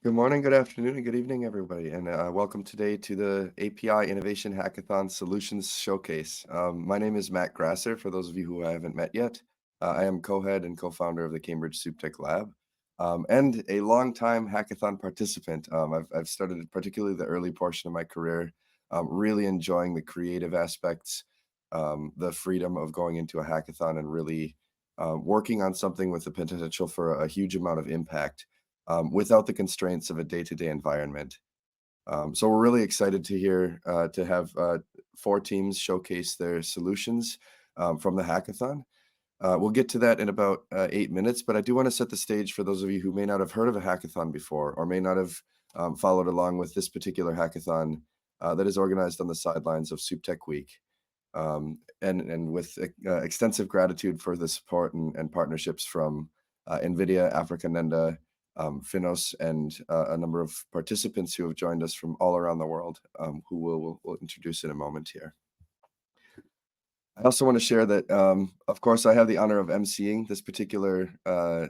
Good morning, good afternoon, and good evening, everybody, and welcome today to the API Innovation Hackathon Solutions Showcase. My name is Matt Grasser, for those of you who I haven't met yet. I am co-head and co-founder of the Cambridge SupTech Lab, and a longtime hackathon participant. I've started particularly the early portion of my career, really enjoying the creative aspects, the freedom of going into a hackathon and really working on something with the potential for a huge amount of impact without the constraints of a day-to-day environment. So we're really excited to have four teams showcase their solutions from the hackathon. We'll get to that in about 8 minutes, but I do want to set the stage for those of you who may not have heard of a hackathon before or may not have followed along with this particular hackathon that is organized on the sidelines of SupTech Week. And with extensive gratitude for the support and partnerships from NVIDIA, Africa Nenda, Finos, and a number of participants who have joined us from all around the world, who we'll introduce in a moment here. I also want to share that, of course, I have the honor of emceeing this particular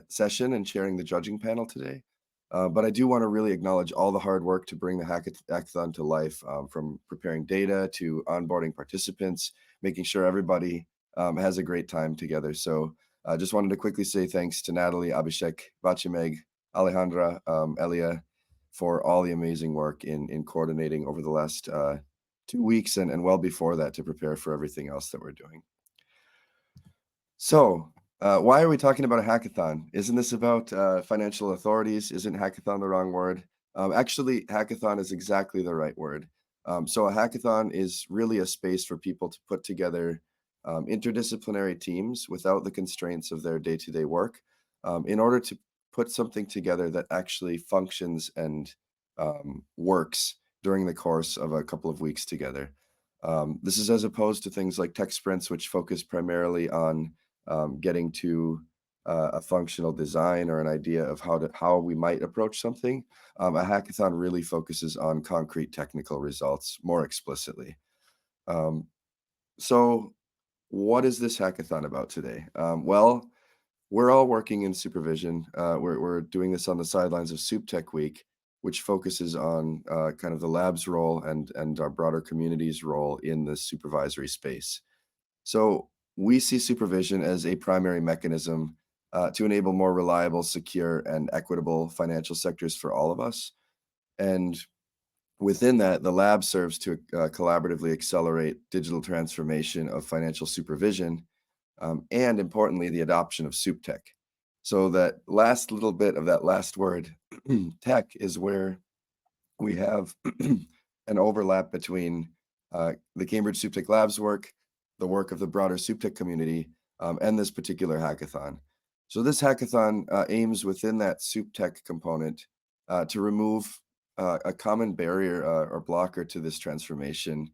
session and chairing the judging panel today. But I do want to really acknowledge all the hard work to bring the hackathon to life, from preparing data to onboarding participants, making sure everybody has a great time together. So I just wanted to quickly say thanks to Natalie, Abhishek, Bachimeg, Alejandra, Elia, for all the amazing work in coordinating over the last 2 weeks and well before that to prepare for everything else that we're doing. So, why are we talking about a hackathon? Isn't this about financial authorities? Isn't hackathon the wrong word? Actually, hackathon is exactly the right word. So, a hackathon is really a space for people to put together interdisciplinary teams without the constraints of their day to day work in order to put something together that actually functions and works during the course of a couple of weeks together. This is as opposed to things like tech sprints, which focus primarily on getting to a functional design or an idea of how we might approach something. A hackathon really focuses on concrete technical results more explicitly. Um, so, what is this hackathon about today? Well, we're all working in supervision. We're doing this on the sidelines of SupTech Week, which focuses on kind of the lab's role and our broader community's role in the supervisory space. So we see supervision as a primary mechanism to enable more reliable, secure, and equitable financial sectors for all of us. And within that, the lab serves to collaboratively accelerate digital transformation of financial supervision and importantly, the adoption of SupTech. So that last little bit of that last word, tech, is where we have an overlap between the Cambridge SupTech Labs work, the work of the broader SupTech community, and this particular hackathon. So this hackathon aims within that SupTech component to remove a common barrier or blocker to this transformation,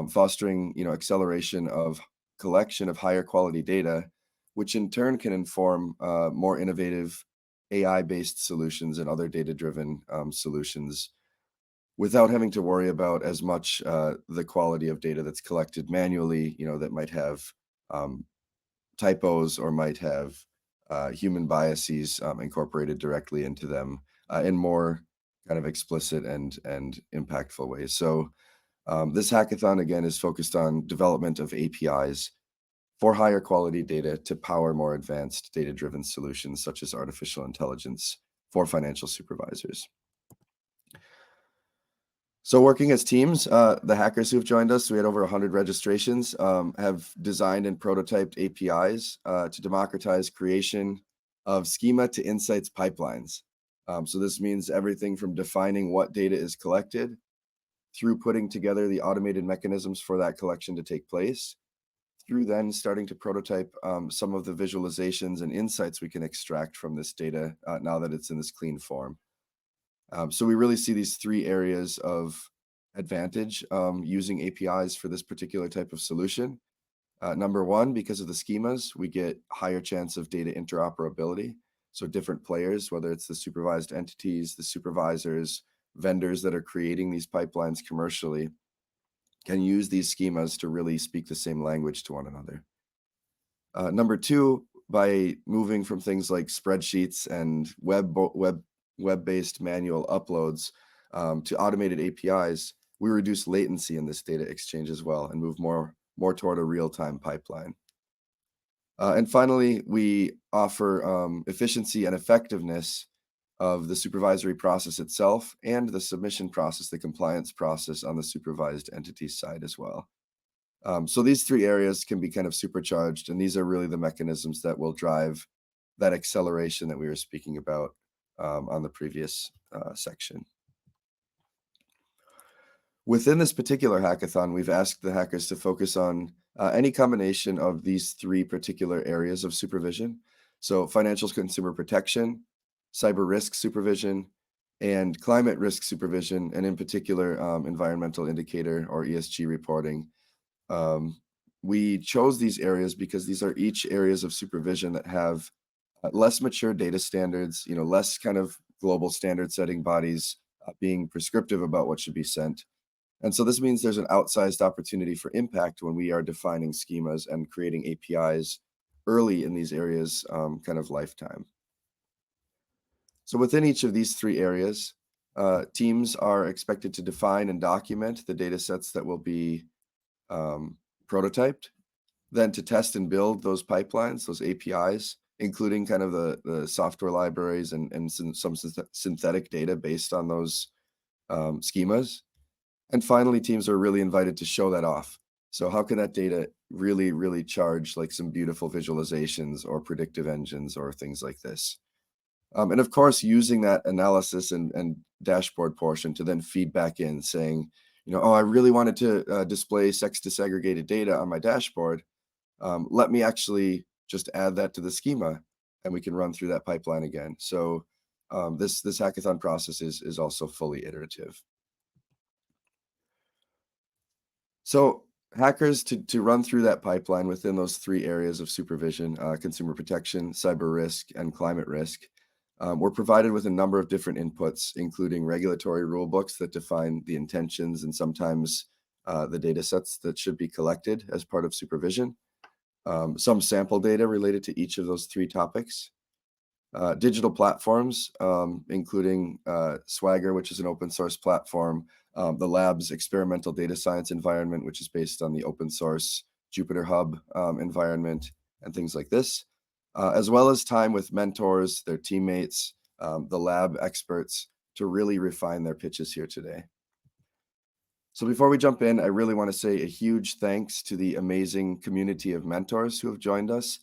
fostering acceleration of collection of higher quality data, which in turn can inform more innovative AI-based solutions and other data-driven solutions without having to worry about as much the quality of data that's collected manually, that might have um, typos or might have human biases incorporated directly into them in more kind of explicit and impactful ways. So this hackathon again is focused on development of APIs for higher quality data to power more advanced data-driven solutions such as artificial intelligence for financial supervisors. So working as teams, the hackers who've joined us, we had over 100 registrations, have designed and prototyped APIs to democratize creation of schema to insights pipelines. So this means everything from defining what data is collected through putting together the automated mechanisms for that collection to take place, through then starting to prototype some of the visualizations and insights we can extract from this data now that it's in this clean form. So we really see these three areas of advantage using APIs for this particular type of solution. Number one, because of the schemas, we get higher chance of data interoperability. So different players, whether it's the supervised entities, the supervisors, vendors that are creating these pipelines commercially, can use these schemas to really speak the same language to one another. Number two, by moving from things like spreadsheets and web web-based manual uploads to automated APIs, we reduce latency in this data exchange as well and move more toward a real-time pipeline. And finally, we offer efficiency and effectiveness of the supervisory process itself and the submission process, the compliance process on the supervised entity side as well. So these three areas can be kind of supercharged, and these are really the mechanisms that will drive that acceleration that we were speaking about on the previous section. Within this particular hackathon, we've asked the hackers to focus on any combination of these three particular areas of supervision. So financial consumer protection, cyber risk supervision, and climate risk supervision, and in particular, environmental indicator or ESG reporting. Um, we chose these areas because these are each areas of supervision that have less mature data standards, less kind of global standard setting bodies being prescriptive about what should be sent. And so this means there's an outsized opportunity for impact when we are defining schemas and creating APIs early in these areas kind of lifetime. So within each of these three areas, teams are expected to define and document the data sets that will be prototyped, then to test and build those pipelines, those APIs, including kind of the software libraries and some synthetic data based on those schemas. And finally, teams are really invited to show that off. So how can that data really, really charge like some beautiful visualizations or predictive engines or things like this? And of course, using that analysis and dashboard portion to then feed back in saying, oh, I really wanted to display sex disaggregated data on my dashboard. Let me actually just add that to the schema and we can run through that pipeline again. So this hackathon process is also fully iterative. So hackers to run through that pipeline within those three areas of supervision, consumer protection, cyber risk, and climate risk, we're provided with a number of different inputs, including regulatory rule books that define the intentions and sometimes the data sets that should be collected as part of supervision, some sample data related to each of those three topics, digital platforms, including Swagger, which is an open source platform, the lab's experimental data science environment, which is based on the open source Jupyter Hub environment and things like this, as well as time with mentors, their teammates, the lab experts to really refine their pitches here today. So before we jump in, I really want to say a huge thanks to the amazing community of mentors who have joined us.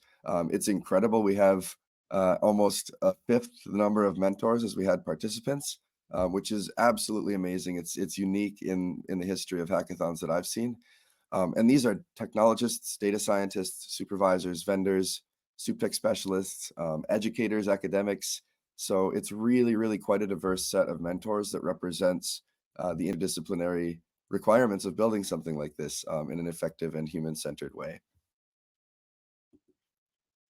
It's incredible. We have almost a fifth the number of mentors as we had participants, which is absolutely amazing. It's unique in the history of hackathons that I've seen. And these are technologists, data scientists, supervisors, vendors, SupTech specialists, educators, academics. So it's really, really quite a diverse set of mentors that represents the interdisciplinary requirements of building something like this in an effective and human-centered way.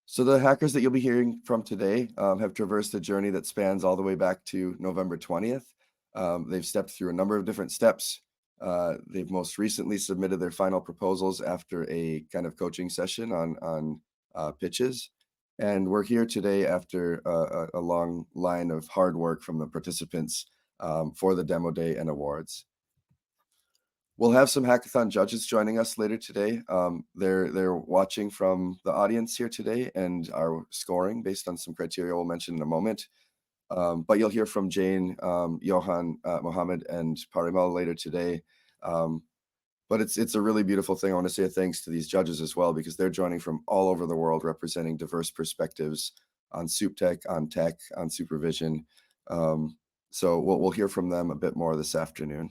So the hackers that you'll be hearing from today have traversed a journey that spans all the way back to November 20th. They've stepped through a number of different steps. They've most recently submitted their final proposals after a kind of coaching session on pitches. And we're here today after a long line of hard work from the participants for the demo day and awards. We'll have some hackathon judges joining us later today. They're watching from the audience here today and are scoring based on some criteria we'll mention in a moment. But you'll hear from Jane, Johan, Mohamed, and Parimal later today. But it's a really beautiful thing. I want to say thanks to these judges as well, because they're joining from all over the world, representing diverse perspectives on SupTech, on tech, on supervision. So we'll hear from them a bit more this afternoon.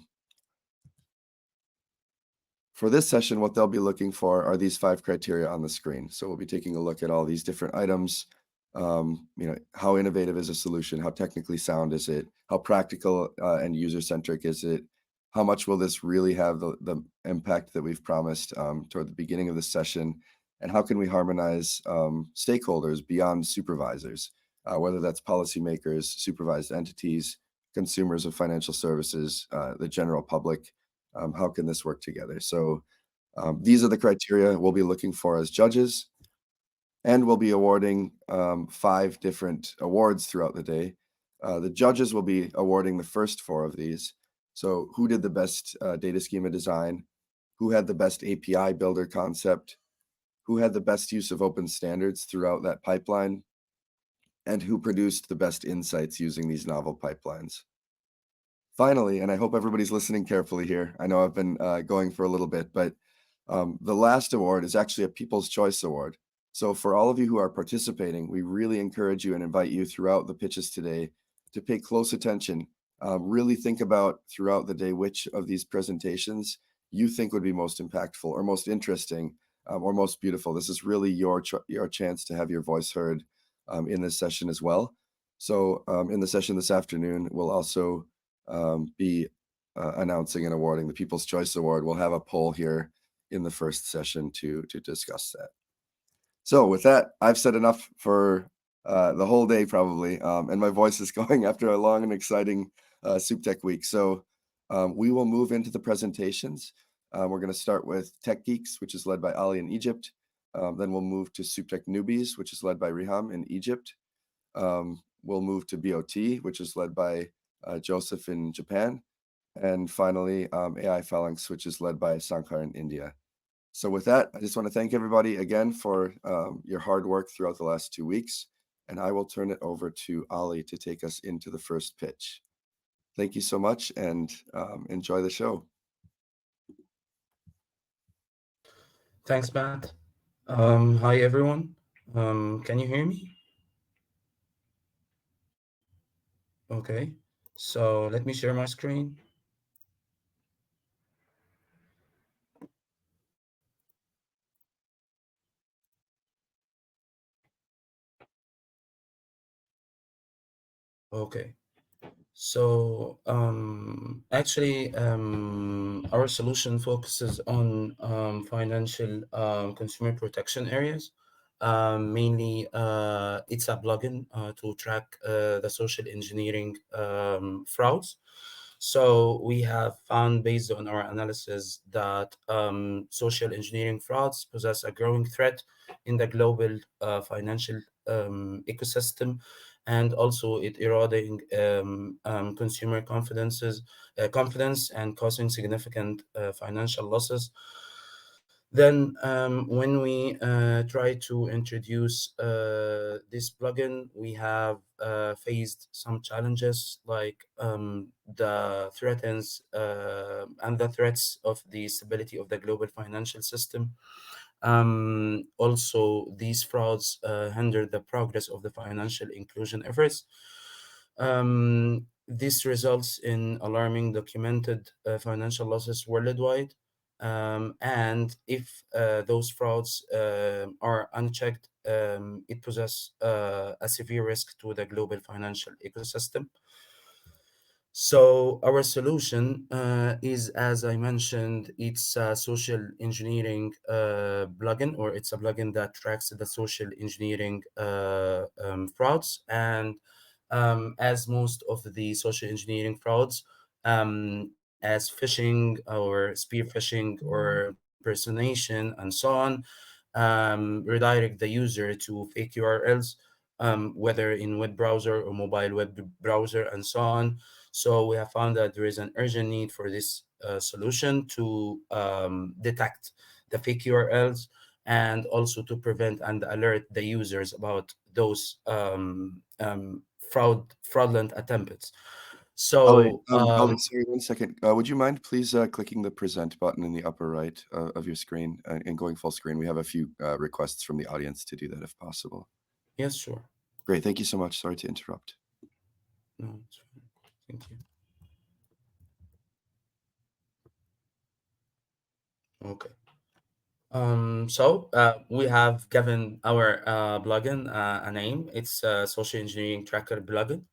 For this session, what they'll be looking for are these 5 criteria on the screen. So we'll be taking a look at all these different items. How innovative is a solution? How technically sound is it? How practical and user-centric is it? How much will this really have the impact that we've promised toward the beginning of the session? And how can we harmonize stakeholders beyond supervisors, whether that's policymakers, supervised entities, consumers of financial services, the general public? How can this work together? So these are the criteria we'll be looking for as judges, and we'll be awarding 5 different awards throughout the day. The judges will be awarding the first four of these. So who did the best data schema design? Who had the best API builder concept? Who had the best use of open standards throughout that pipeline? And who produced the best insights using these novel pipelines? Finally, and I hope everybody's listening carefully here. I know I've been going for a little bit, but the last award is actually a People's Choice Award. So for all of you who are participating, we really encourage you and invite you throughout the pitches today to pay close attention. Really think about throughout the day which of these presentations you think would be most impactful or most interesting or most beautiful. This is really your chance to have your voice heard in this session as well. So in the session this afternoon, we'll also be announcing and awarding the People's Choice Award. We'll have a poll here in the first session to discuss that. So with that, I've said enough for the whole day probably, and my voice is going after a long and exciting SupTech week. So we will move into the presentations. We're going to start with Tech Geeks, which is led by Ali in Egypt. Then we'll move to SupTech Newbies, which is led by Reham in Egypt. We'll move to BOT, which is led by Joseph in Japan. And finally, AI Phalanx, which is led by Sankar in India. So with that, I just want to thank everybody again for your hard work throughout the last 2 weeks. And I will turn it over to Ali to take us into the first pitch. Thank you so much and enjoy the show. Thanks, Matt. Hi, everyone. Can you hear me? Okay. So let me share my screen. Okay. So actually, our solution focuses on financial consumer protection areas. Mainly, it's a plugin to track the social engineering frauds. So we have found, based on our analysis, that social engineering frauds possess a growing threat in the global financial ecosystem, and also it eroding consumer confidence and causing significant financial losses. Then, when we try to introduce this plugin, we have faced some challenges, like the threatens and the threats of the stability of the global financial system. Also, these frauds hinder the progress of the financial inclusion efforts. This results in alarming documented financial losses worldwide. And if those frauds are unchecked, it poses a severe risk to the global financial ecosystem. So our solution is, as I mentioned, it's a social engineering plugin, or it's a plugin that tracks the social engineering frauds. And as most of the social engineering frauds, as phishing or spear phishing or impersonation and so on, redirect the user to fake URLs, whether in web browser or mobile web browser and so on. So we have found that there is an urgent need for this solution to detect the fake URLs, and also to prevent and alert the users about those fraudulent attempts. Ali, So Ali, sorry, 1 second. Would you mind please clicking the present button in the upper right of your screen and going full screen? We have a few requests from the audience to do that if possible. yes, sure. Great, thank you so much. Sorry to interrupt. No, it's fine. Thank you. Okay. So we have given our plugin a name. It's a social engineering tracker plugin.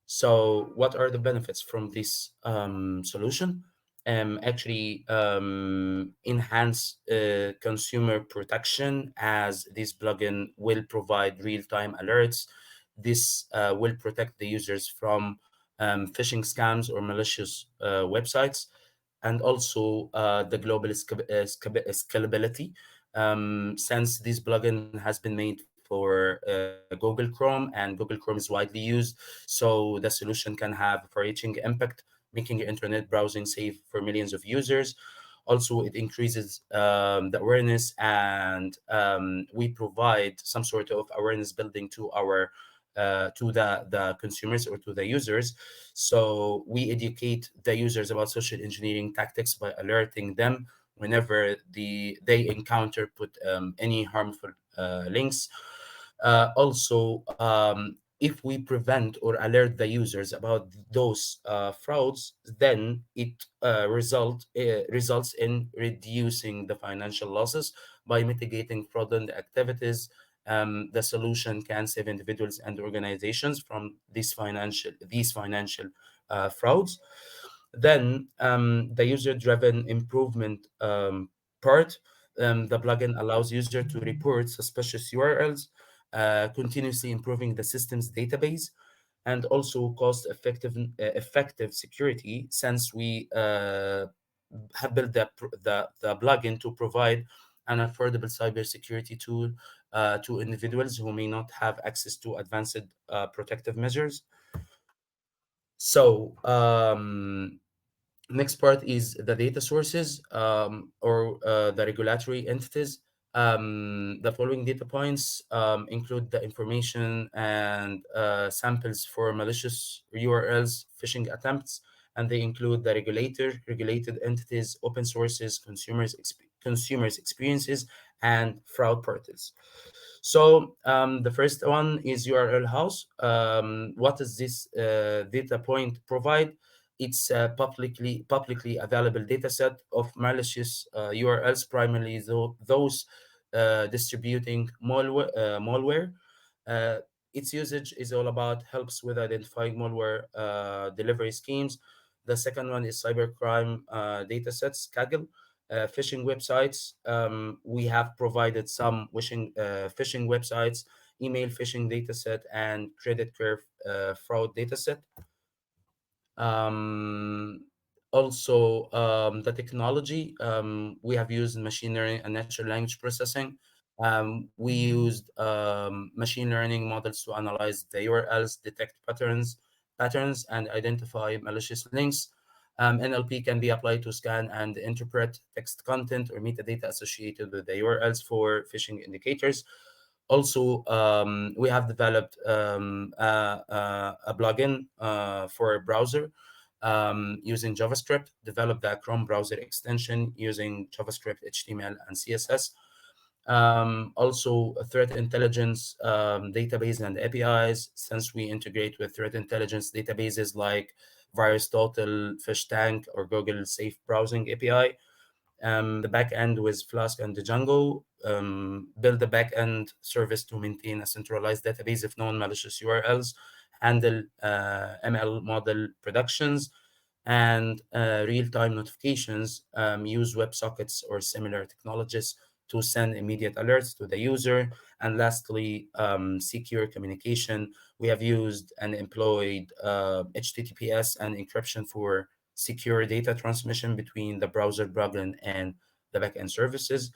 So what are the benefits from this solution? Actually, enhance consumer protection, as this plugin will provide real-time alerts. This will protect the users from phishing scams or malicious websites, and also the global scalability, since this plugin has been made for Google Chrome, and Google Chrome is widely used. So the solution can have far-reaching impact, making internet browsing safe for millions of users. Also, it increases the awareness, and we provide some sort of awareness building to our to the consumers or to the users. So we educate the users about social engineering tactics by alerting them whenever they encounter put any harmful links. Also, if we prevent or alert the users about those frauds, then it results in reducing the financial losses by mitigating fraudulent activities. The solution can save individuals and organizations from these financial frauds. Then the user-driven improvement part, the plugin allows user to report suspicious URLs, continuously improving the system's database, and also cost-effective security, since we have built the plugin to provide an affordable cybersecurity tool to individuals who may not have access to advanced protective measures. So, next part is the data sources, or the regulatory entities. The following data points include the information and samples for malicious URLs, phishing attempts, and they include the regulated entities, open sources, consumers experiences, and fraud portals. So the first one is URL house. What does this data point provide? It's a publicly available data set of malicious URLs, primarily those distributing malware. Uh, its usage is all about helps with identifying malware delivery schemes. The second one is cybercrime data sets, Kaggle. Phishing websites. We have provided some phishing websites, email phishing dataset, and credit card fraud dataset. Um, Also, the technology, we have used machine learning and natural language processing. We used machine learning models to analyze the URLs, detect patterns, and identify malicious links. NLP can be applied to scan and interpret text content or metadata associated with the URLs for phishing indicators. Also, we have developed a plugin for a browser using JavaScript, developed the Chrome browser extension using JavaScript, HTML, and CSS. Also, threat intelligence database and APIs, since we integrate with threat intelligence databases like VirusTotal, FishTank, or Google Safe Browsing API. The backend with Flask and Django. Build a backend service to maintain a centralized database of known malicious URLs, handle ML model productions, and real-time notifications. Use WebSockets or similar technologies to send immediate alerts to the user. And lastly, secure communication. We have used and employed HTTPS and encryption for secure data transmission between the browser plugin and the backend services.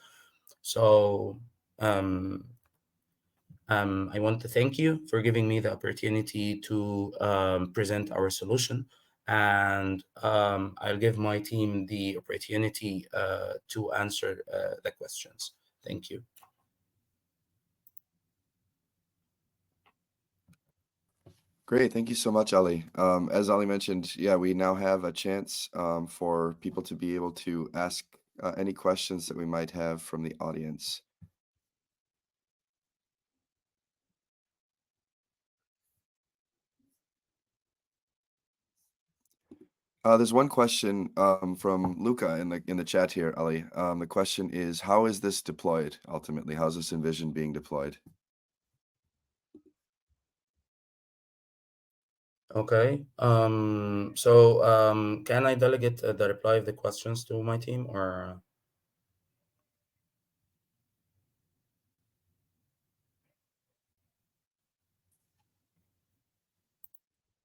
So um, I want to thank you for giving me the opportunity to present our solution, and I'll give my team the opportunity to answer the questions. Thank you. Great, thank you so much, Ali. As Ali mentioned, yeah, we now have a chance for people to be able to ask any questions that we might have from the audience. There's one question from Luca in the chat here, Ali. The question is, how is this deployed ultimately? How's this envisioned being deployed? Okay. Can I delegate the reply of the questions to my team, or?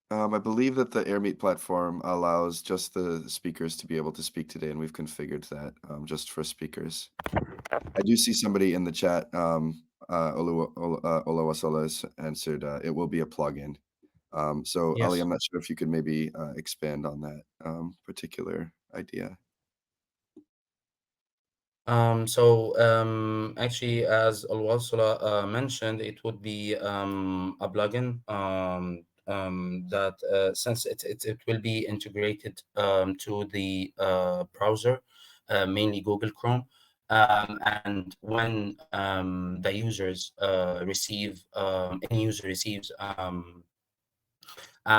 I believe that the AirMeet platform allows just the speakers to be able to speak today, and we've configured that just for speakers. I do see somebody in the chat Olawasala has answered, it will be a plugin. So Ali, Yes. I'm not sure if you could maybe expand on that particular idea. Actually, as Al-Wasula mentioned, it would be a plugin that since it will be integrated to the browser, mainly Google Chrome. And when the users any user receives a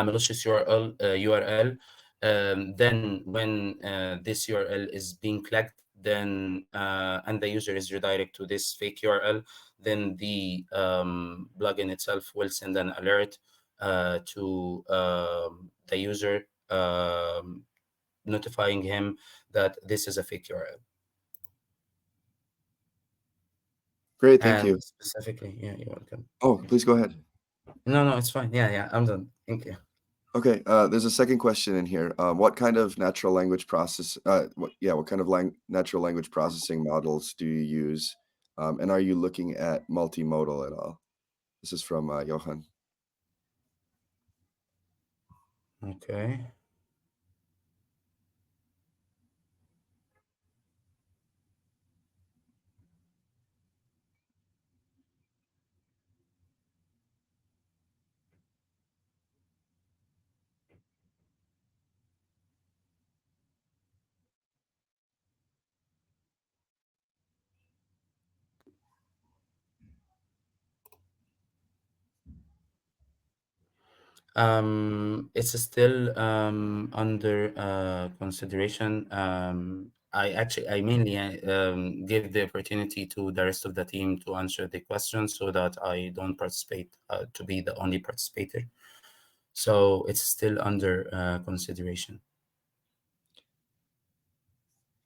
malicious URL, then when this URL is being clicked, then and the user is redirected to this fake URL, then the plugin itself will send an alert to the user, notifying him that this is a fake URL. Great, thank And you. specifically, yeah, you're welcome. Oh, Yeah. please go ahead. No, it's fine. Yeah, I'm done. Thank you. Okay, there's a second question in here. What kind of natural language what kind of natural language processing models do you use? And are you looking at multimodal at all? This is from Johan. Okay. It's still under consideration. I mainly give the opportunity to the rest of the team to answer the questions so that I don't participate to be the only participator. So it's still under consideration.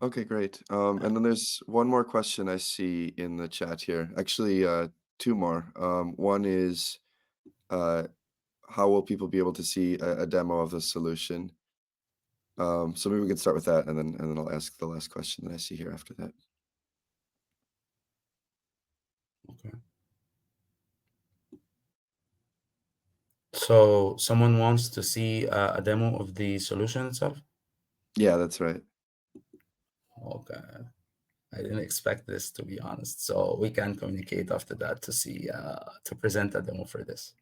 Okay, great. And then there's one more question I see in the chat here. Actually, two more. One is, uh, how will people be able to see a demo of the solution? So maybe we can start with that, and then I'll ask the last question that I see here after that. Okay. So someone wants to see a demo of the solution itself? Yeah, that's right. Okay. I didn't expect this, to be honest. So we can communicate after that to see to present a demo for this.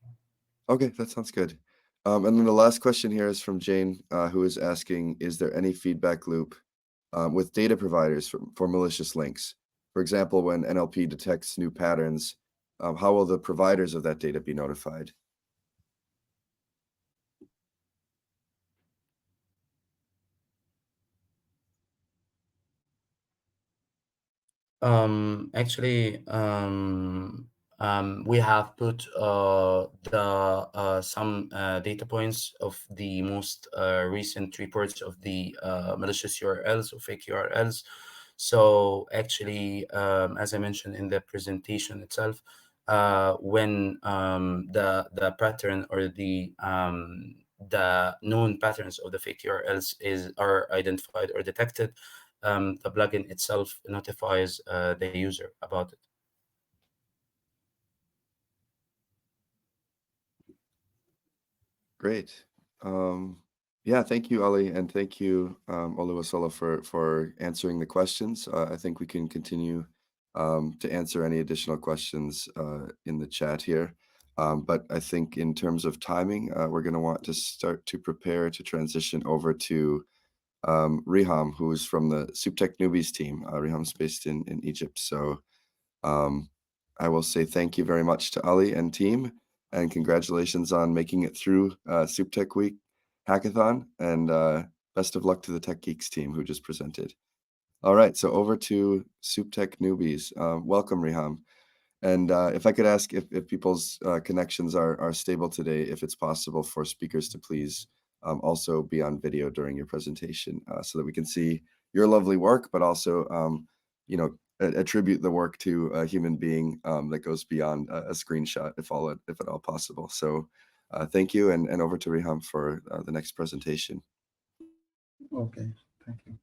Okay, that sounds good. And then the last question here is from Jane, who is asking, is there any feedback loop with data providers for malicious links? For example, when NLP detects new patterns, how will the providers of that data be notified? Actually, we have put the some data points of the most recent reports of the malicious URLs or fake URLs. So actually, as I mentioned in the presentation itself, when the pattern or the known patterns of the fake URLs are identified or detected, the plugin itself notifies the user about it. Great. Yeah, thank you, Ali, and thank you, Oluwasola, for answering the questions. I think we can continue to answer any additional questions in the chat here. But I think in terms of timing, we're going to want to start to prepare to transition over to Reham, who is from the SupTech Newbies team. Reham's based in Egypt. So um, I will say thank you very much to Ali and team, and congratulations on making it through SupTech Week Hackathon, and best of luck to the Tech Geeks team who just presented. All right, so over to SupTech Newbies. Welcome, Reham. And if I could ask if people's connections are stable today, if it's possible for speakers to please also be on video during your presentation so that we can see your lovely work, but also, attribute the work to a human being that goes beyond a screenshot, if at all possible. So thank you, and over to Reham for the next presentation. Okay, thank you.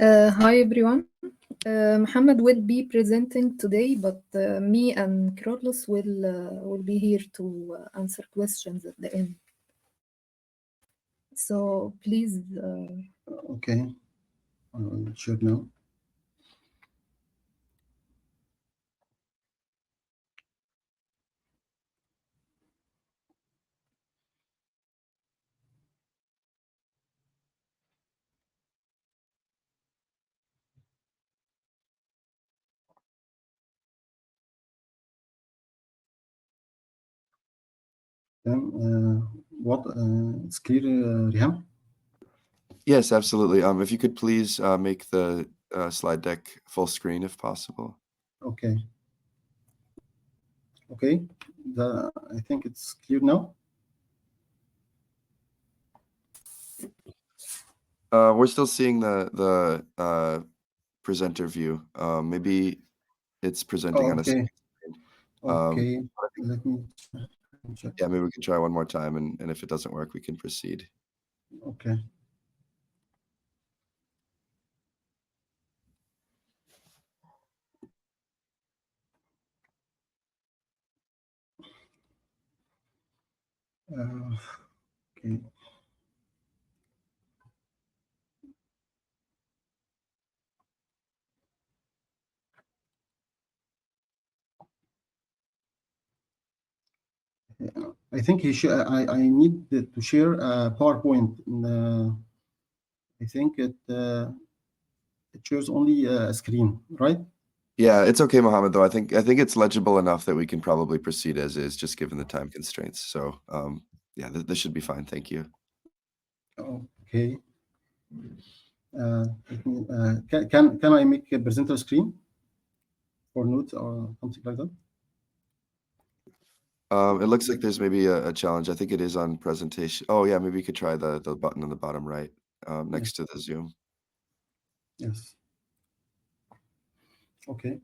Hi everyone. Mohamed will be presenting today, but me and Carlos will be here to answer questions at the end. So please, Okay, I will share now. What it's clear, Reham? Yes, absolutely. If you could please make the slide deck full screen if possible. Okay. Okay. I think it's clear now. We're still seeing the presenter view. Maybe it's presenting on a Okay. second screen. Okay. I think- Let me check. yeah, maybe we can try one more time, and if it doesn't work, we can proceed. Okay. Okay. I think I need to share a PowerPoint. I think it shows only a screen, right? Yeah, it's okay, Mohammed, though. I think it's legible enough that we can probably proceed as is, just given the time constraints. So, yeah, this should be fine. Thank you. Okay. Can I make a presenter screen for notes or something like that? It looks like there's maybe a challenge. I think it is on presentation. Oh, yeah, maybe you could try the button on the bottom right, next to the Zoom. Yes. Okay.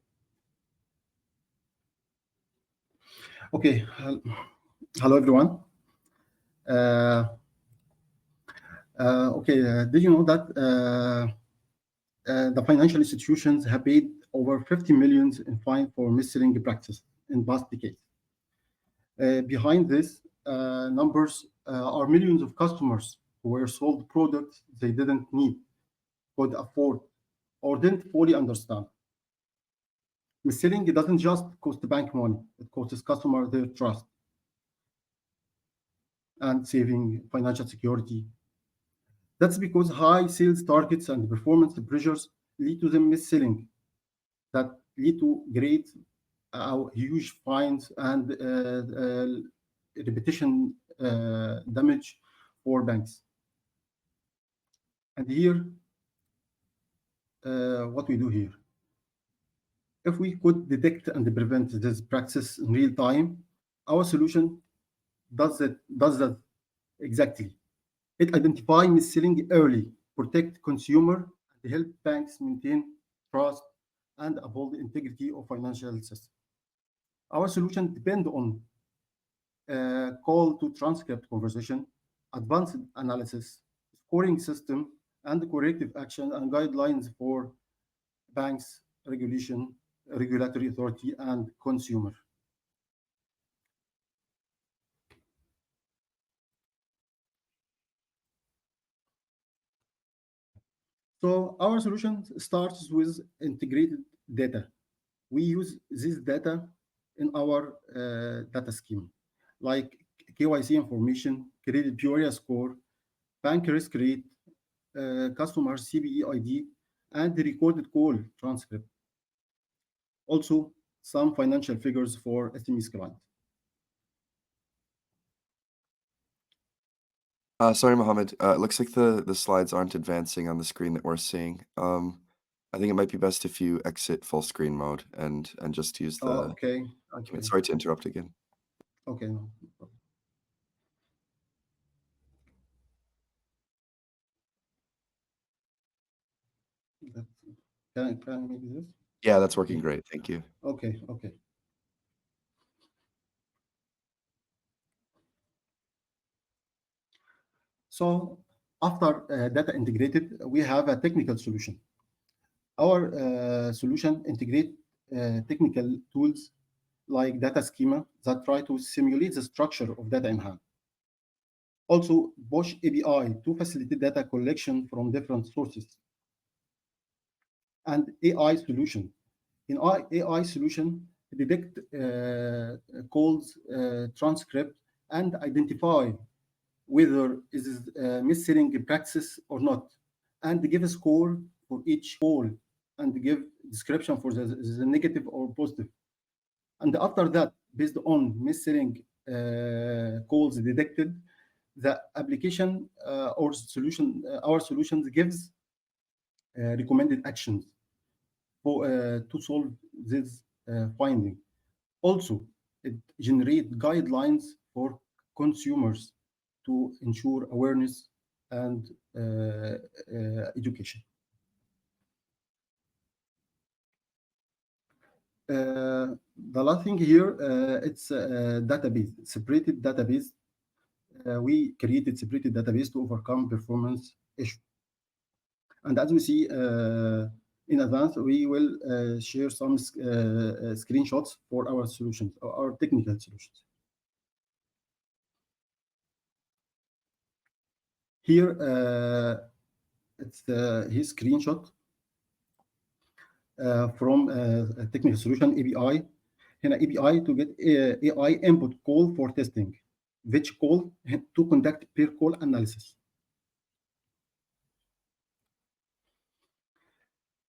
Okay. Hello, everyone. Okay. Did you know that the financial institutions have paid over 50 million in fine for mis-selling practice in past decades? Behind this numbers are millions of customers who were sold products they didn't need, could afford, or didn't fully understand. Mis-selling doesn't just cost the bank money; it costs customer their trust and saving financial security. That's because high sales targets and performance pressures lead to them mis-selling that lead to great, huge fines and repetition damage for banks. And here, what we do here, if we could detect and prevent this practice in real time, our solution does that exactly. It identifies mis-selling early, protect consumer, and help banks maintain trust and uphold the integrity of financial system. Our solution depend on call to transcript conversation, advanced analysis, scoring system, and corrective action and guidelines for banks, regulatory authority, and consumer. So our solution starts with integrated data. We use this data in our data scheme, like KYC information, credit bureau score, bank risk rate, customer CBE ID, and the recorded call transcript. Also, some financial figures for SMEs client. Sorry, Mohammed. It looks like the slides aren't advancing on the screen that we're seeing. I think it might be best if you exit full screen mode and just use the Okay. document. Sorry to interrupt again. Okay. No problem. Can I make this? Yeah, that's working great. Thank you. Okay. Okay. So after data integrated, we have a technical solution. Our solution integrate technical tools like data schema that try to simulate the structure of data in hand. Also, Bosch API to facilitate data collection from different sources. And AI solution. In our AI solution, detect calls, transcript, and identify whether it is mis-selling practice or not, and give a score for each call, and give description for the negative or positive. And after that, based on mis-selling calls detected, the application or solution, our solutions gives recommended actions for, to solve this finding. Also, it generates guidelines for consumers to ensure awareness and education. The last thing here, it's a database, separated database. We created separated database to overcome performance issue. And as we see in advance, we will share some screenshots for our solutions, our technical solutions. Here, it's his screenshot from a technical solution API. An API to get AI input call for testing, which call to conduct per call analysis.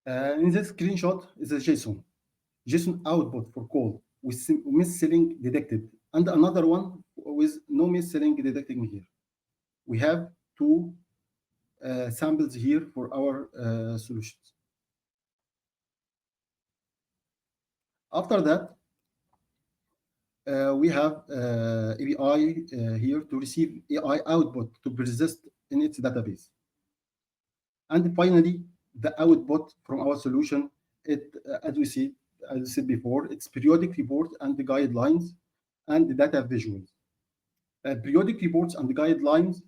In this screenshot is a JSON output for call with mis-selling detected, and another one with no mis-selling detecting here. We have two samples here for our solutions. After that, we have API here to receive AI output to persist in its database. And finally, the output from our solution, as we see, as I said before, it's periodic report and the guidelines and the data visuals. Periodic reports and the guidelines,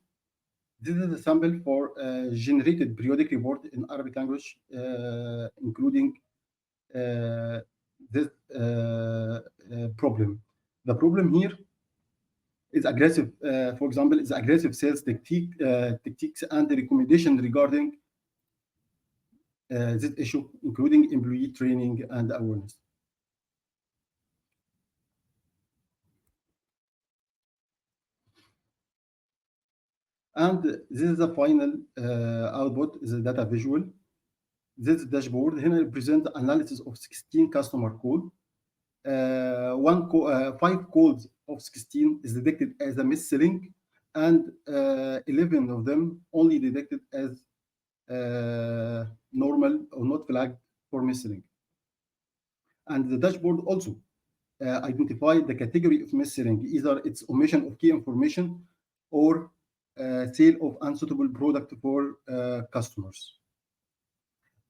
this is a sample for generated periodic report in Arabic language, including this problem. The problem here is aggressive, for example, is aggressive sales tactics and the recommendation regarding this issue, including employee training and awareness. And this is the final output, is a data visual. This dashboard here represents analysis of 16 customer calls. 5 calls of 16 is detected as a mis-selling, and 11 of them only detected as normal or not flagged for mis-selling. And the dashboard also identified the category of mis-selling, either it's omission of key information or sale of unsuitable product for customers.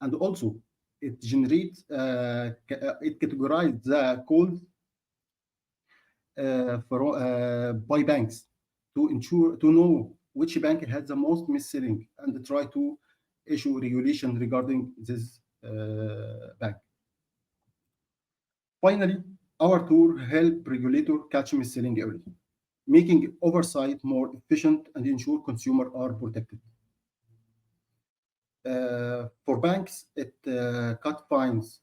And also, it generates, it categorizes the calls by banks to know which bank has the most mis-selling and try to issue regulation regarding this bank. Finally, our tool help regulator catch mis-selling early, making oversight more efficient and ensure consumers are protected. For banks, it cut fines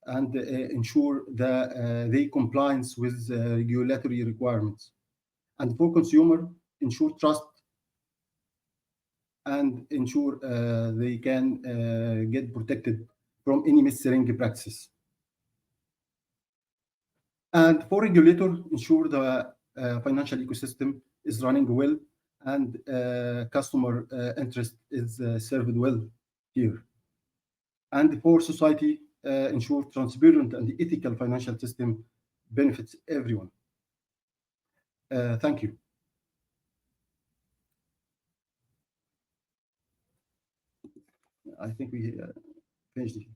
and ensure that they compliance with regulatory requirements. And for consumer, ensure trust and ensure they can get protected from any mis-selling practices. And for regulator, ensure the financial ecosystem is running well and customer interest is served well here. And for society, ensure transparent and ethical financial system benefits everyone. Thank you. I think we finished it.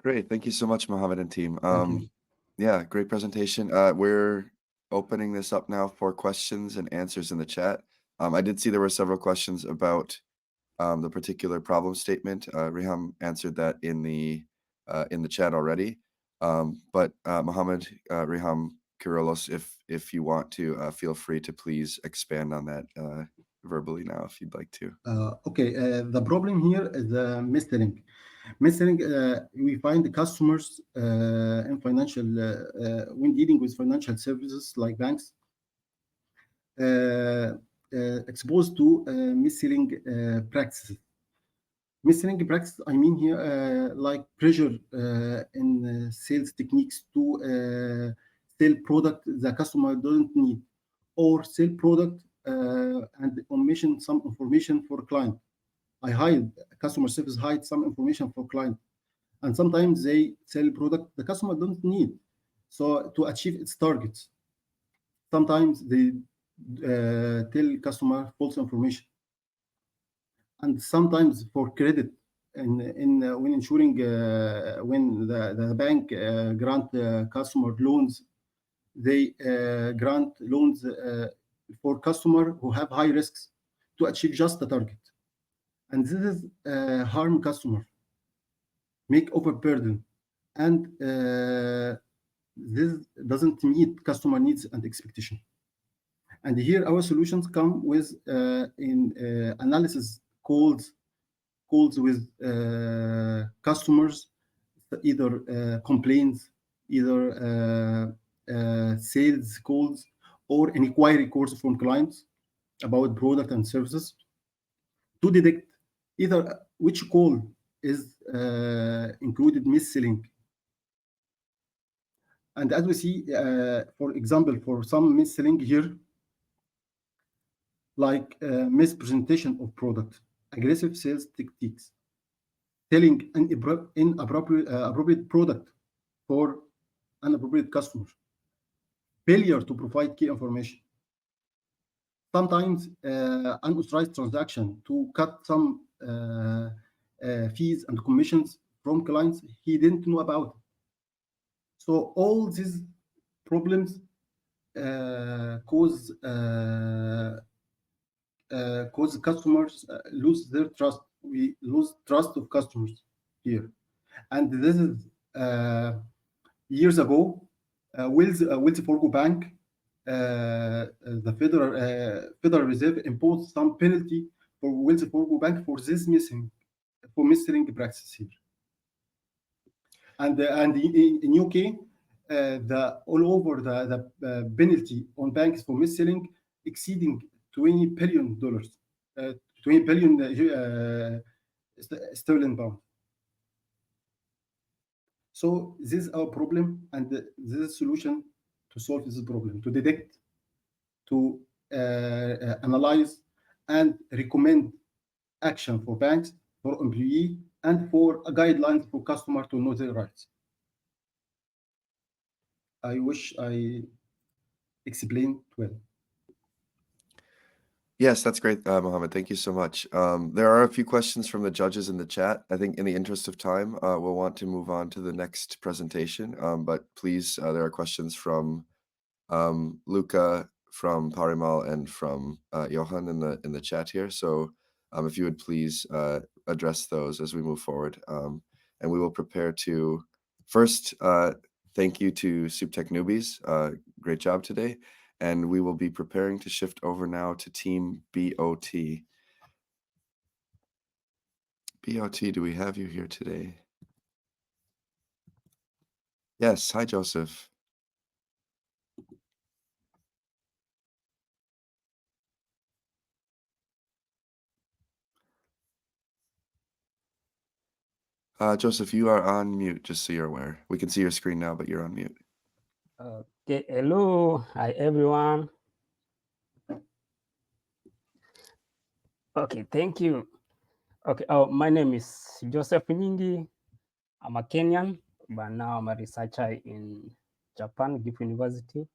Great. Thank you so much, Mohamed and team. Thank you. Yeah, great presentation. We're opening this up now for questions and answers in the chat. I did see there were several questions about the particular problem statement. Reham answered that in the chat already. But Mohamed, Reham, Kyrillos, if you want to, feel free to please expand on that verbally now, if you'd like to. Okay, the problem here is the misselling. Misselling, we find the customers in financial, when dealing with financial services like banks, exposed to misselling practices. Misselling practices, I mean here, like pressure in sales techniques to sell product the customer doesn't need, or sell product and omission some information for client. I hide, customer service hide some information for client. And sometimes they sell product the customer don't need. So to achieve its targets, sometimes they tell customer false information. And sometimes for credit, in when ensuring when the bank grant customer loans, they grant loans for customer who have high risks to achieve just the target. And this is harm customer, make overburden, and this doesn't meet customer needs and expectation. And here our solutions come with in analysis calls with customers, either complaints, either sales calls, or an inquiry calls from clients about product and services, to detect either which call is included misselling. And as we see, for example, for some misselling here, like mispresentation of product, aggressive sales tactics, selling an appropriate product for inappropriate customer, failure to provide key information, sometimes unauthorized transaction to cut some fees and commissions from clients he didn't know about. So all these problems cause customers lose their trust. We lose trust of customers here, and this is years ago. Wells Fargo Bank, the Federal Reserve imposed some penalty for Wells Fargo Bank for this misselling practice here. And in UK, all over the penalty on banks for misselling exceeding $20 billion, 20 billion sterling pound. So this is our problem, and this is a solution to solve this problem: to detect, to analyze, and recommend action for banks, for employee, and for a guidelines for customer to know their rights. I wish I explained well. Yes, that's great, Mohamed. Thank you so much. There are a few questions from the judges in the chat. I think in the interest of time, we'll want to move on to the next presentation. But please, there are questions from Luca, from Parimal, and from Johan in the chat here. So if you would please address those as we move forward. And we will prepare to first thank you to SupTech newbies. Great job today. And we will be preparing to shift over now to Team BOT. BOT, do we have you here today? Yes. Hi, Joseph. Joseph, you are on mute, just so you're aware. We can see your screen now, but you're on mute. Okay, hello, hi everyone. Okay, thank you. Okay, my name is Joseph Nyingi. I'm a Kenyan, but now I'm a researcher in Japan, Gifu University.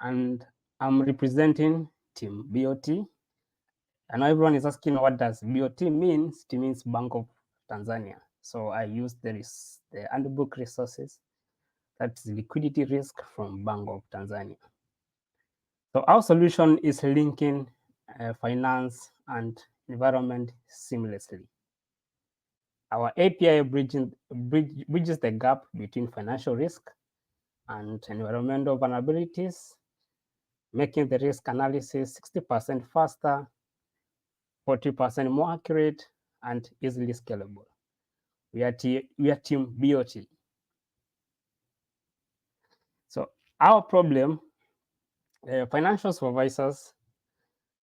And I'm representing Team BOT. And everyone is asking, what does BOT means? It means Bank of Tanzania. So I use the handbook resources, that's liquidity risk from Bank of Tanzania. So our solution is linking finance and environment seamlessly. Our API bridges the gap between financial risk and environmental vulnerabilities, making the risk analysis 60% faster, 40% more accurate, and easily scalable. We are Team BOT. So our problem, financial supervisors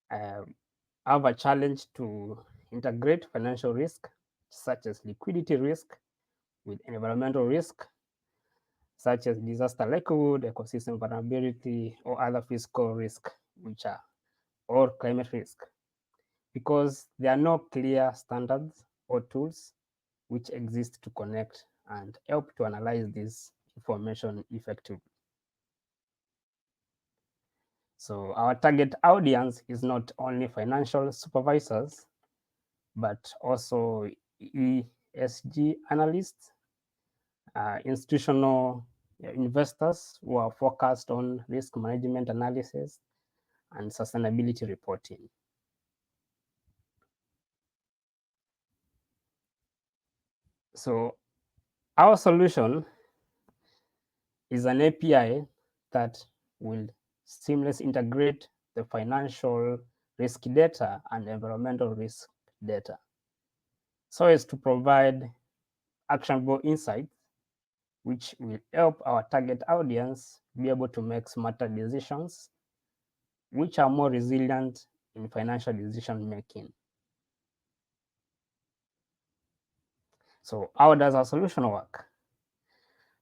have a challenge to integrate financial risk, such as liquidity risk, with environmental risk, such as disaster likelihood, ecosystem vulnerability, or other physical risk, or climate risk, because there are no clear standards or tools which exist to connect and help to analyze this information effectively. So our target audience is not only financial supervisors, but also ESG analysts, institutional investors who are focused on risk management analysis and sustainability reporting. So our solution is an API that will seamlessly integrate the financial risk data and environmental risk data, so as to provide actionable insights which will help our target audience be able to make smarter decisions, which are more resilient in financial decision making. So how does our solution work?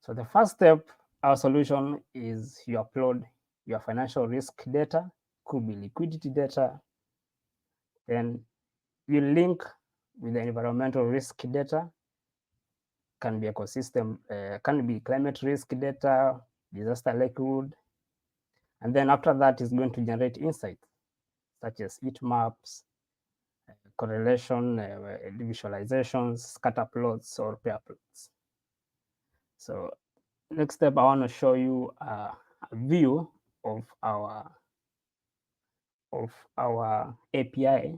So the first step, our solution is you upload your financial risk data, could be liquidity data, then you link with the environmental risk data, can be ecosystem, can be climate risk data, disaster likelihood, and then after that is going to generate insights such as heat maps, correlation, visualizations, scatter plots, or pair plots. So next step, I want to show you a view of our API.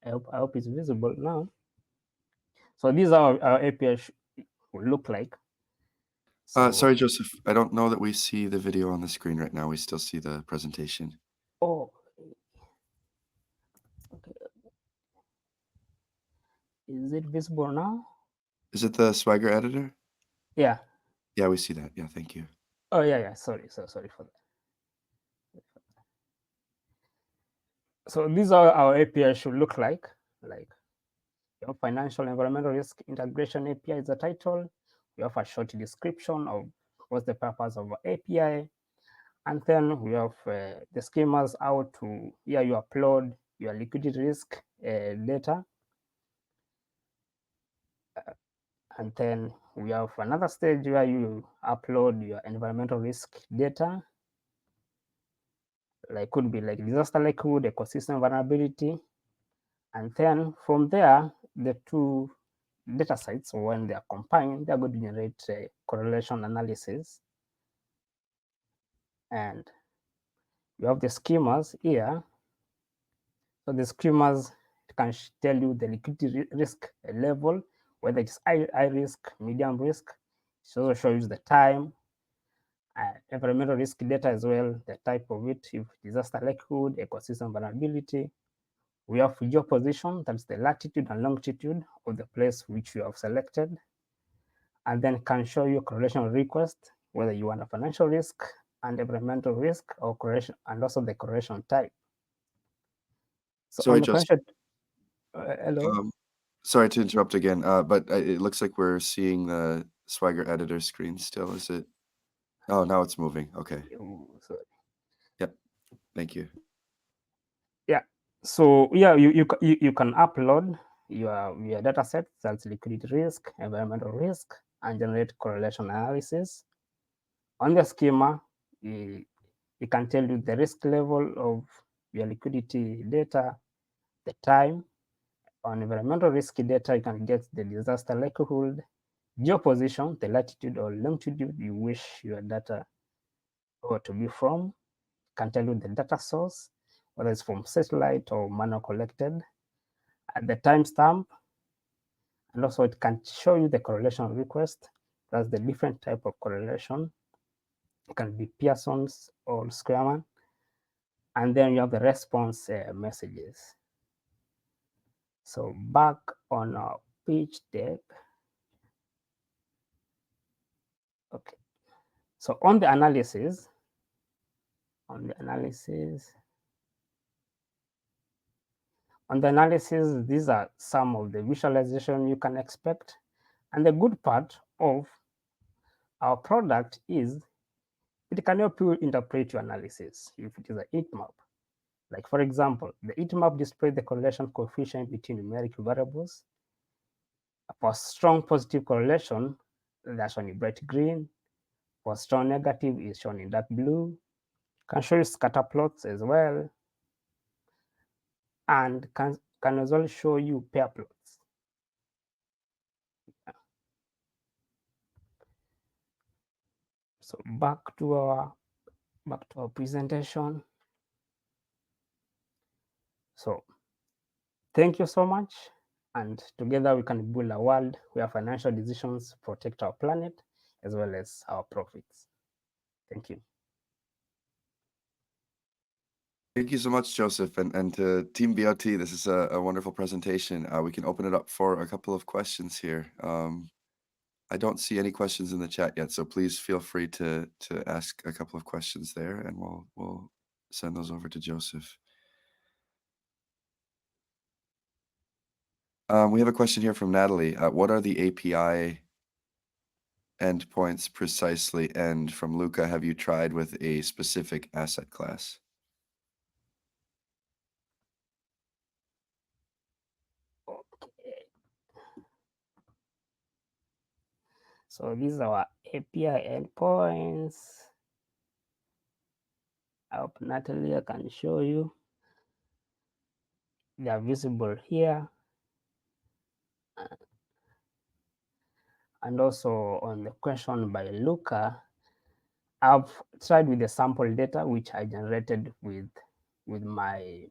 I hope it's visible now. So these are our API will look like. So, Sorry, Joseph. I don't know that we see the video on the screen right now. We still see the presentation. oh, okay. Is it visible now? Is it the Swagger editor? Yeah. Yeah, we see that. Yeah, thank you. Oh, yeah. Sorry for that. So these are our API should look like your financial environmental risk integration API is the title. We have a short description of what's the purpose of our API. And then we have the schemas how to, here you upload your liquidity risk data. And then we have another stage where you upload your environmental risk data, like could be like disaster likelihood, ecosystem vulnerability. And then from there, the two data sets, when they are combined, they're going to generate a correlation analysis. And you have the schemas here. So the schemas can tell you the liquidity risk level, whether it's high risk, medium risk. It also shows the time, environmental risk data as well, the type of it, if disaster likelihood, ecosystem vulnerability. We have geoposition, that's the latitude and longitude of the place which you have selected, and then can show you correlation request, whether you want a financial risk and environmental risk or correlation, and also the correlation type. So Sorry, on the Joseph. hello. Sorry to interrupt again, but it looks like we're seeing the Swagger editor screen still. Is it? Oh, now it's moving. Okay. Sorry. Yep. Thank you. Yeah. So yeah, you can upload your data set, that's liquidity risk, environmental risk, and generate correlation analysis. On the schema, it can tell you the risk level of your liquidity data, the time. On environmental risk data, you can get the disaster likelihood, geoposition, the latitude or longitude you wish your data to be from. Can tell you the data source, whether it's from satellite or manual collected. at the timestamp, and also it can show you the correlation request. That's the different type of correlation. It can be Pearson's or Squareman. And then you have the response messages. So back on our pitch deck. Okay. So on the analysis, these are some of the visualization you can expect. And the good part of our product is it can help you interpret your analysis if it is a heat map. Like for example, the heat map displays the correlation coefficient between numeric variables. For strong positive correlation, that's shown in bright green. For strong negative is shown in dark blue. Can show you scatter plots as well. And can as well show you pair plots. So back to our presentation. So thank you so much. And together we can build a world where financial decisions protect our planet as well as our profits. Thank you. Thank you so much, Joseph, and to Team BOT. This is a wonderful presentation. We can open it up for a couple of questions here. I don't see any questions in the chat yet, so please feel free to ask a couple of questions there, and we'll send those over to Joseph. We have a question here from Natalie. What are the API endpoints precisely? And from Luca, have you tried with a specific asset class? Okay. So these are our API endpoints. I hope Natalie can show you. They are visible here. And also on the question by Luca, I've tried with the sample data which I generated with my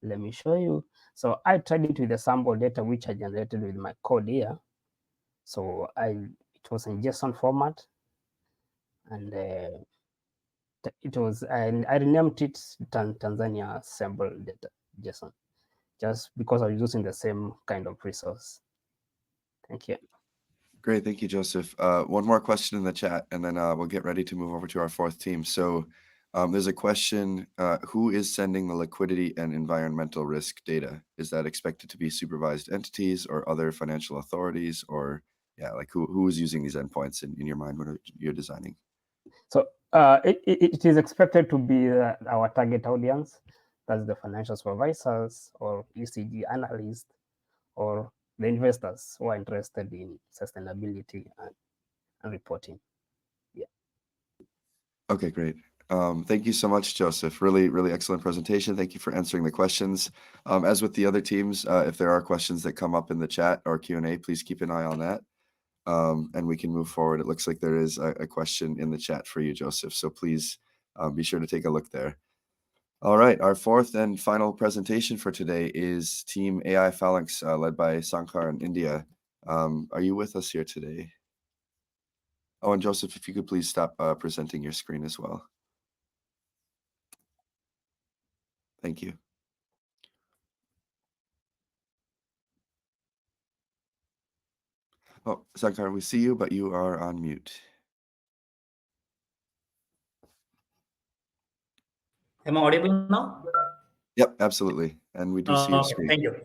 let me show you. So I tried it with the sample data which I generated with my code here. So it was in JSON format, and it was I renamed it Tanzania sample data JSON, just because I was using the same kind of resource. Thank you. Great, thank you, Joseph. One more question in the chat, and then we'll get ready to move over to our fourth team. So there's a question, who is sending the liquidity and environmental risk data? Is that expected to be supervised entities or other financial authorities, or like who is using these endpoints in your mind when you're designing? So it is expected to be our target audience. That's the financial supervisors or ECG analysts or the investors who are interested in sustainability and reporting. Yeah. Okay, great. Thank you so much, Joseph. Really, really excellent presentation. Thank you for answering the questions. As with the other teams, if there are questions that come up in the chat or Q&A, please keep an eye on that. And we can move forward. It looks like there is a question in the chat for you, Joseph. So please be sure to take a look there. All right, our fourth and final presentation for today is Team AI Phalanx, led by Sankar in India. Are you with us here today? Oh, and Joseph, if you could please stop presenting your screen as well. Thank you. Oh, Sankar, we see you, but you are on mute. Am I audible now? Yep, absolutely. And we do see your screen. Thank you.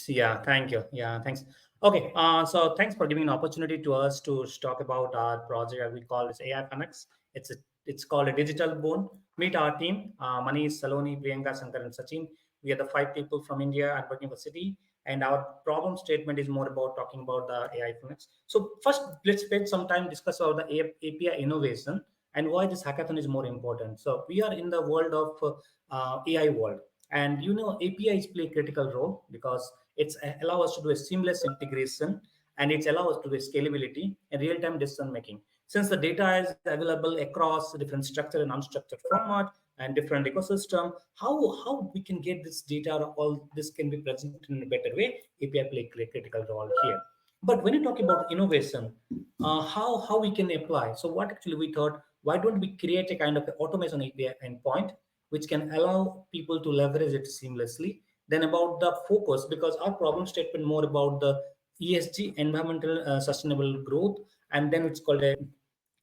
Yeah, thank you. Yeah, thanks. Okay, so thanks for giving an opportunity to us to talk about our project that we call this AI Connects. It's called a digital bone. Meet our team, Manish, Saloni, Priyanka, Shankar, and Sachin. We are the 5 people from India and working for City. And our problem statement is more about talking about the AI Connects. So first, let's spend some time discuss about the API innovation and why this hackathon is more important. So we are in the world of AI world. And APIs play a critical role because it's allow us to do a seamless integration, and it's allow us to do scalability and real-time decision making. Since the data is available across different structured and unstructured format, and different ecosystem, how we can get this data, or all this can be presented in a better way. API play a critical role here. But when you talk about innovation, how we can apply. So what actually we thought, why don't we create a kind of a automation API endpoint which can allow people to leverage it seamlessly? Then about the focus, because our problem statement more about the ESG, environmental sustainable growth, and then it's called a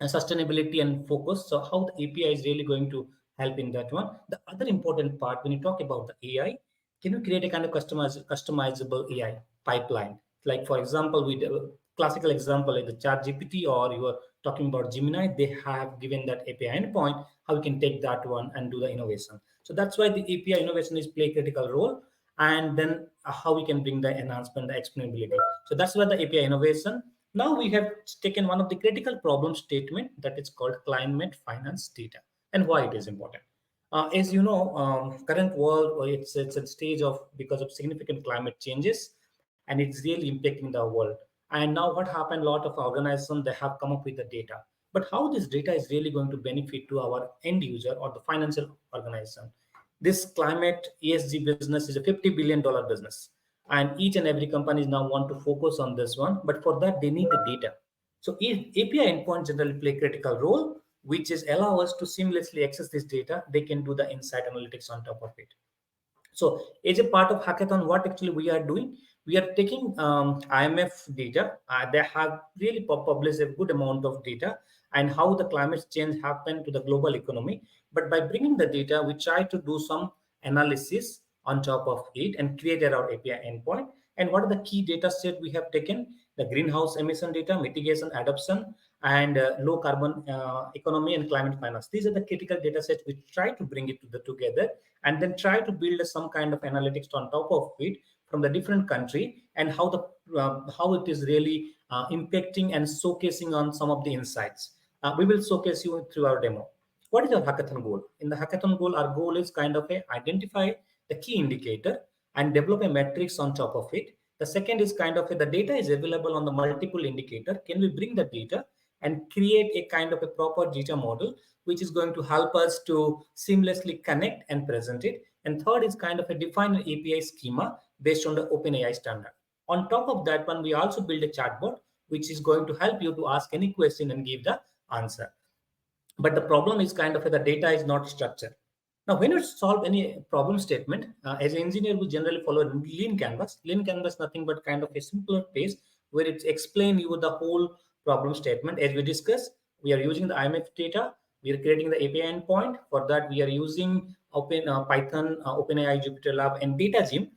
sustainability and focus. So how the API is really going to help in that one. The other important part when you talk about the AI, can you create a kind of customizable AI pipeline? Like for example, we do, classical example like the Chat GPT, or you are talking about Gemini, they have given that API endpoint. How we can take that one and do the innovation. So that's why the API innovation is play a critical role. And then how we can bring the enhancement, the explainability. So that's why the API innovation. Now we have taken one of the critical problem statement that is called climate finance data, and why it is important. As you know, current world, it's a stage of because of significant climate changes, and it's really impacting the world. And now what happened? A lot of organizations they have come up with the data, but how this data is really going to benefit to our end user or the financial organization? This climate ESG business is a $50 billion business, and each and every company now want to focus on this one. But for that, they need the data. So if API endpoints generally play critical role, which is allow us to seamlessly access this data. They can do the insight analytics on top of it. So as a part of hackathon, what actually we are doing, we are taking IMF data. They have really published a good amount of data and how the climate change happened to the global economy. But by bringing the data, we try to do some analysis on top of it and create our API endpoint. And what are the key data set we have taken? The greenhouse emission data, mitigation, adoption, and low carbon economy and climate finance. These are the critical data sets. We try to bring it to the together and then try to build some kind of analytics on top of it from the different country, and how it is really impacting and showcasing on some of the insights. We will showcase you through our demo. What is our hackathon goal? In the hackathon goal, our goal is kind of a identify the key indicator and develop a matrix on top of it. The second is kind of the data is available on the multiple indicator. Can we bring the data and create a kind of a proper data model which is going to help us to seamlessly connect and present it? And third is kind of a define an API schema based on the OpenAI standard. On top of that one, we also build a chatbot which is going to help you to ask any question and give the answer. But the problem is kind of the data is not structured. Now, when you solve any problem statement, as an engineer, we generally follow lean canvas. Lean canvas, nothing but kind of a simpler pace where it explain you the whole problem statement. As we discussed, we are using the IMF data. We are creating the API endpoint. For that, we are using Python, OpenAI, Jupyter Lab, and DataGym,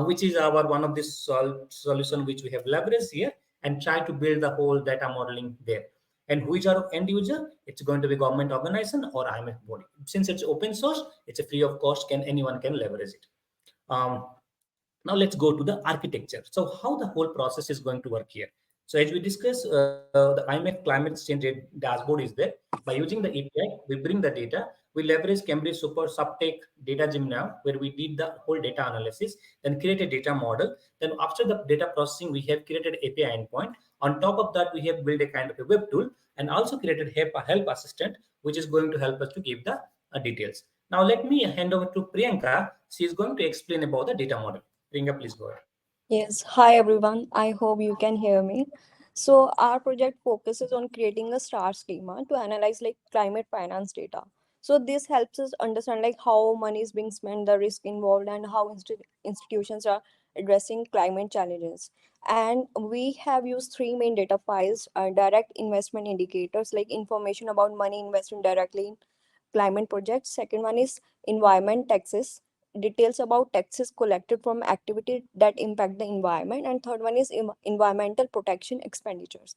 which is our one of this solution which we have leveraged here and try to build the whole data modeling there. And who is our end user? It's going to be government organization or IMF body. Since it's open source, it's a free of cost. Anyone can leverage it. Now let's go to the architecture. So how the whole process is going to work here. So as we discussed, the IMF climate change dashboard is there. By using the API, we bring the data. We leverage Cambridge Super SupTech data gym now, where we did the whole data analysis, then create a data model. Then after the data processing, we have created API endpoint. On top of that, we have built a kind of a web tool and also created help assistant, which is going to help us to give the details. Now let me hand over to Priyanka. She is going to explain about the data model. Priyanka, please go ahead. Yes, hi everyone. I hope you can hear me. So our project focuses on creating a star schema to analyze like climate finance data. So this helps us understand like how money is being spent, the risk involved, and how institutions are addressing climate challenges. And we have used three main data files: direct investment indicators, like information about money invested directly in climate projects. Second one is environment taxes, details about taxes collected from activity that impact the environment. And third one is environmental protection expenditures,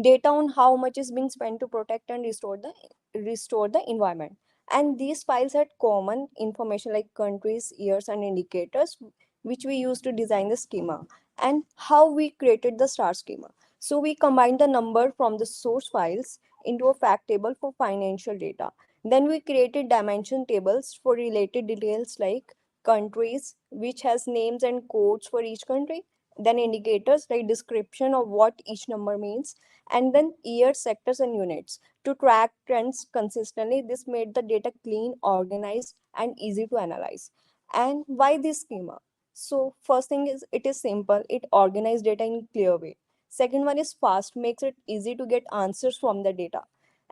data on how much is being spent to protect and restore the environment. And these files had common information like countries, years, and indicators, which we use to design the schema. And how we created the star schema: so we combined the number from the source files into a fact table for financial data. Then we created dimension tables for related details like countries, which has names and codes for each country, then indicators like description of what each number means, and then years, sectors, and units to track trends consistently. This made the data clean, organized, and easy to analyze. And why this schema? So first thing is it is simple, it organizes data in clear way. Second one is fast, makes it easy to get answers from the data.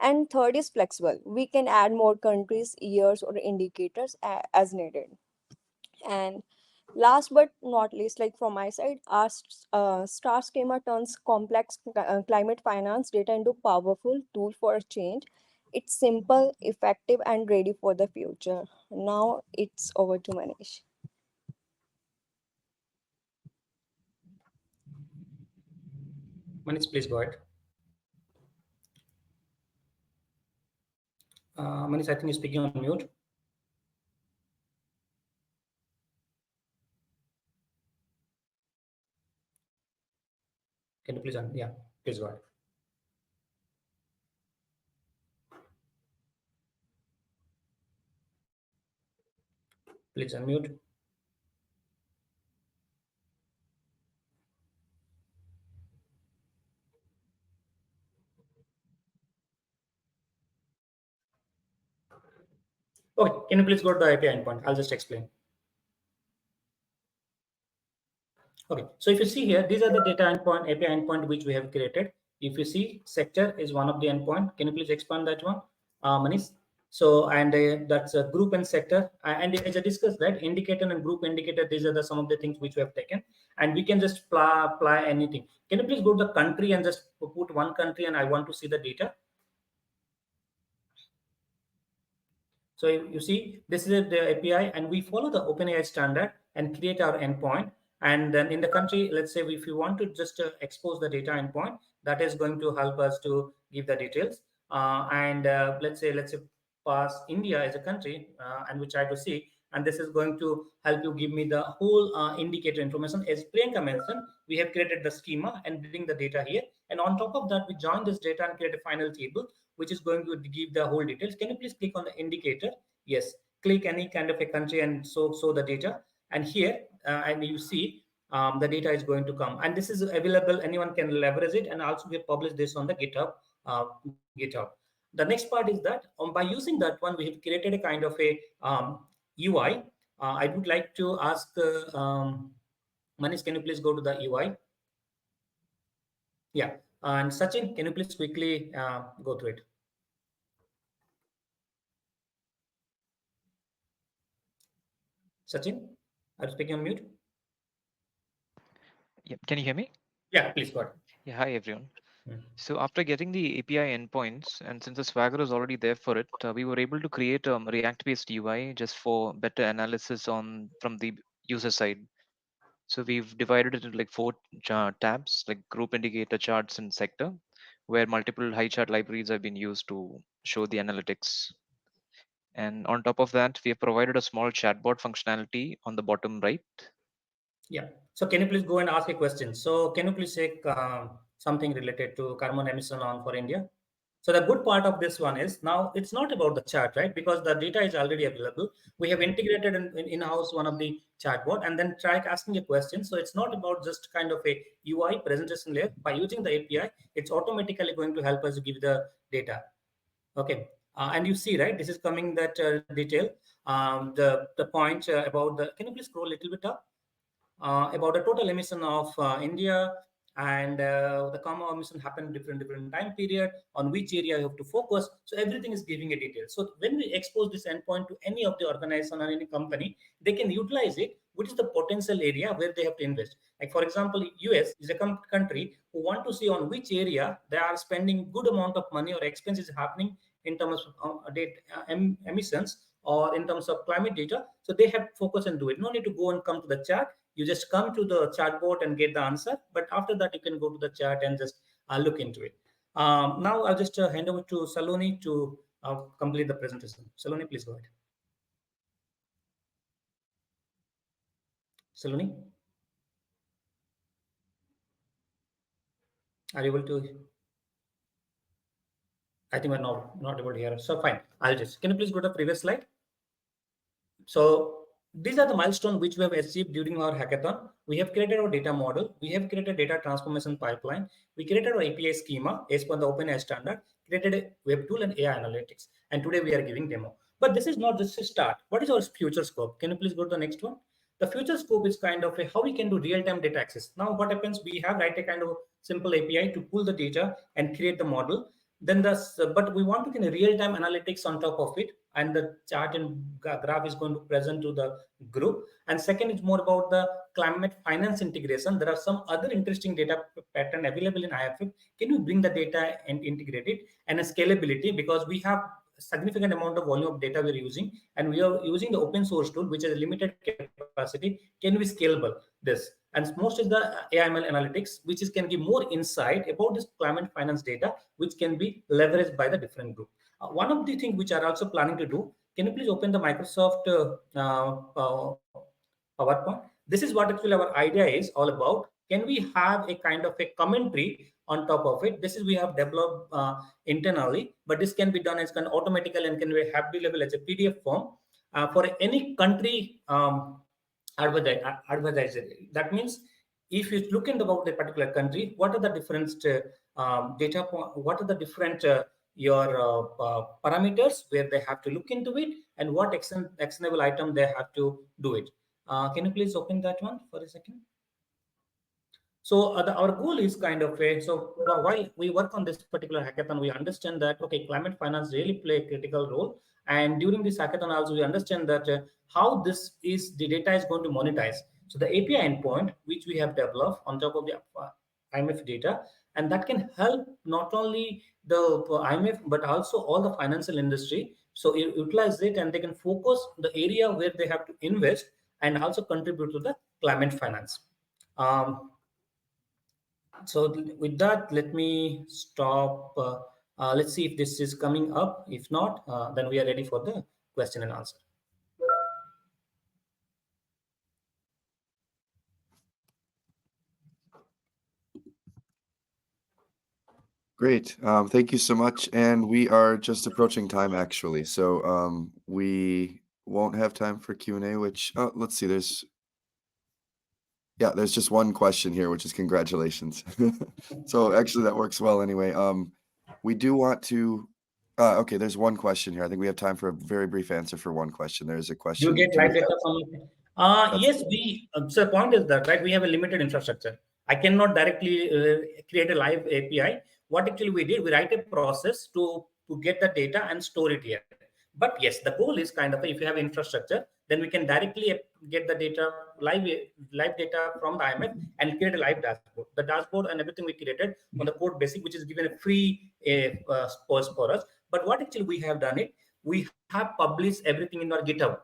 And third is flexible, we can add more countries, years, or indicators as needed. And last but not least, like from my side, our star schema turns complex climate finance data into powerful tool for change. It's simple, effective, and ready for the future. Now it's over to Manish. Manish, please go ahead. Manish, I think you're speaking on mute. Can you please, yeah, please go ahead. Please unmute. Okay, can you please go to the API endpoint? I'll just explain. Okay, so if you see here, these are the data endpoint, API endpoint which we have created. If you see, sector is one of the endpoint. Can you please expand that one, Manish? So, and that's a group and sector. And as I discussed, right, indicator and group indicator, these are some of the things which we have taken. And we can just apply anything. Can you please go to the country and just put one country and I want to see the data? So you see, this is the API, and we follow the OpenAI standard and create our endpoint. And then in the country, let's say if you want to just expose the data endpoint, that is going to help us to give the details. And let's say pass India as a country, and we try to see. And this is going to help you give me the whole indicator information. As Priyanka mentioned, we have created the schema and bring the data here. And on top of that, we join this data and create a final table which is going to give the whole details. Can you please click on the indicator? Yes, click any kind of a country and show the data. And here, and you see the data is going to come. And this is available, anyone can leverage it. And also we have published this on the GitHub. GitHub. The next part is that by using that one, we have created a kind of a UI. I would like to ask Manish, can you please go to the UI? Yeah. And Sachin, can you please quickly go through it? Sachin, are you speaking on mute? Yeah, can you hear me? Yeah, please go ahead. Yeah, hi everyone. So after getting the API endpoints, and since the Swagger is already there for it, we were able to create a React-based UI just for better analysis from the user side. So we've divided it into like four tabs, like group indicator, charts, and sector, where multiple high chart libraries have been used to show the analytics. And on top of that, we have provided a small chatbot functionality on the bottom right. Yeah. So can you please go and ask a question? So can you please take something related to carbon emission on for India? So the good part of this one is now it's not about the chat, right? Because the data is already available. We have integrated in-house one of the chatbot and then try asking a question. So it's not about just kind of a UI presentation layer. By using the API, it's automatically going to help us give the data. Okay. And you see, right? This is coming that detail. The point about the. Can you please scroll a little bit up? About the total emission of India and the common emission happened different time period on which area you have to focus. So everything is giving a detail. So when we expose this endpoint to any of the organization or any company, they can utilize it. Which is the potential area where they have to invest? Like for example, US is a country who want to see on which area they are spending good amount of money or expenses happening in terms of emissions or in terms of climate data. So they have focus and do it. No need to go and come to the chat. You just come to the chatbot and get the answer. But after that, you can go to the chat and just look into it. Now I'll just hand over to Saloni to complete the presentation. Saloni, please go ahead. Saloni, are you able to? I think we're not able to hear. So fine, I'll just. Can you please go to the previous slide? So These are the milestones which we have achieved during our hackathon. We have created our data model. We have created data transformation pipeline. We created our API schema as per the OpenAI standard, created a web tool and AI analytics. And today we are giving demo. But this is not just a start. What is our future scope? Can you please go to the next one? The future scope is kind of a how we can do real-time data access. Now what happens, we have write a kind of simple API to pull the data and create the model. Then but we want to get a real-time analytics on top of it, and the chart and graph is going to present to the group. And second is more about the climate finance integration. There are some other interesting data pattern available in IFF. Can you bring the data and integrate it? And a scalability, because we have significant amount of volume of data we're using, and we are using the open source tool which has a limited capacity. Can we scalable this? And most is the AIML analytics, which is can give more insight about this climate finance data, which can be leveraged by the different group. One of the things which are also planning to do, can you please open the Microsoft PowerPoint? This is what actually our idea is all about. Can we have a kind of a commentary on top of it? This is we have developed internally, but this can be done as kind of automatically and can be available as a PDF form for any country advertiser. That means if you look into about a particular country, what are the different data point, what are the different your parameters where they have to look into it, and what actionable item they have to do it. Can you please open that one for a second? So our goal is kind of a, so while we work on this particular hackathon, we understand that, okay, climate finance really play a critical role. And during this hackathon also, we understand that how this is, the data is going to monetize. So the API endpoint, which we have developed on top of the IMF data, and that can help not only the IMF, but also all the financial industry. So utilize it and they can focus the area where they have to invest and also contribute to the climate finance. So with that, let me stop. Let's see if this is coming up. If not, then we are ready for the question and answer. Great. Thank you so much. And we are just approaching time, actually. So we won't have time for Q&A, which, let's see, there's just one question here, which is congratulations. So actually that works well anyway. We do want to, okay, there's one question here. I think we have time for a very brief answer for one question. There's a question. You get live data from yes, so the point is that, right, we have a limited infrastructure. I cannot directly create a live API. What actually we did, we write a process to get the data and store it here. But yes, the goal is kind of, if you have infrastructure, then we can directly get the data, live data from the IMF and create a live dashboard. The dashboard and everything we created on the code basic, which is given a free course for us. But what actually we have done it, we have published everything in our GitHub.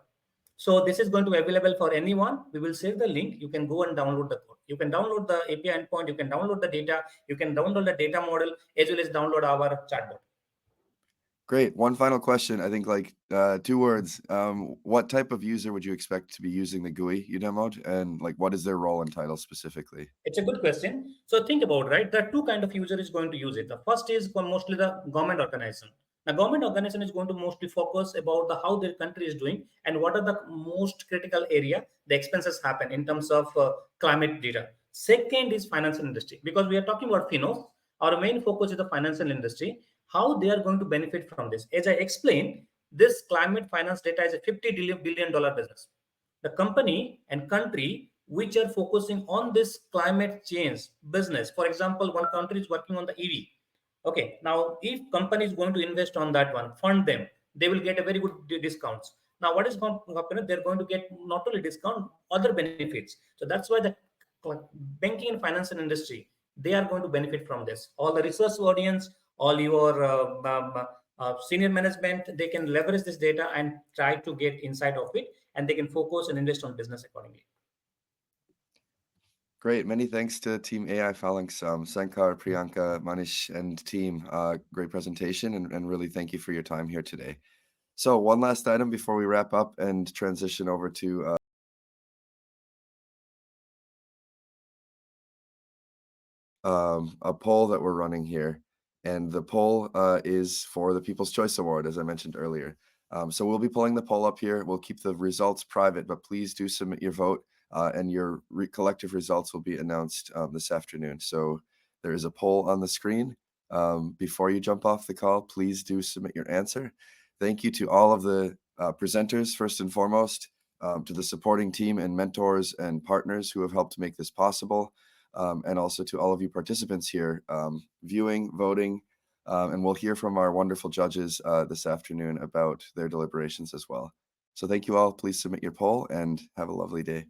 So this is going to be available for anyone. We will save the link. You can go and download the code. You can download the API endpoint. You can download the data. You can download the data model as well as download our chatbot. Great. One final question. I think like 2 words. What type of user would you expect to be using the GUI you demoed, and like what is their role and title specifically? It's a good question. So think about, right, there are 2 kind of user is going to use it. The first is mostly the government organization. The government organization is going to mostly focus about the how their country is doing and what are the most critical area the expenses happen in terms of climate data. Second is financial industry, because we are talking about finance. Our main focus is the financial industry, how they are going to benefit from this. As I explained, this climate finance data is a $50 billion business. The company and country which are focusing on this climate change business, for example, one country is working on the EV. Okay, now if company is going to invest on that one, fund them, they will get a very good discounts. Now what is going to happen, they're going to get not only discount, other benefits. So that's why the banking and financial industry, they are going to benefit from this. All the research audience, all your senior management, they can leverage this data and try to get insight of it, and they can focus and invest on business accordingly. Great. Many thanks to Team AI Phalanx, Sankar, Priyanka, Manish, and team. Great presentation, and really thank you for your time here today. So one last item before we wrap up and transition over to a poll that we're running here. And the poll is for the People's Choice Award, as I mentioned earlier. So we'll be pulling the poll up here. We'll keep the results private, but please do submit your vote, and your collective results will be announced this afternoon. So there is a poll on the screen. Before you jump off the call, please do submit your answer. Thank you to all of the presenters, first and foremost, to the supporting team and mentors and partners who have helped make this possible, and also to all of you participants here, viewing, voting, and we'll hear from our wonderful judges this afternoon about their deliberations as well. So thank you all. Please submit your poll and have a lovely day.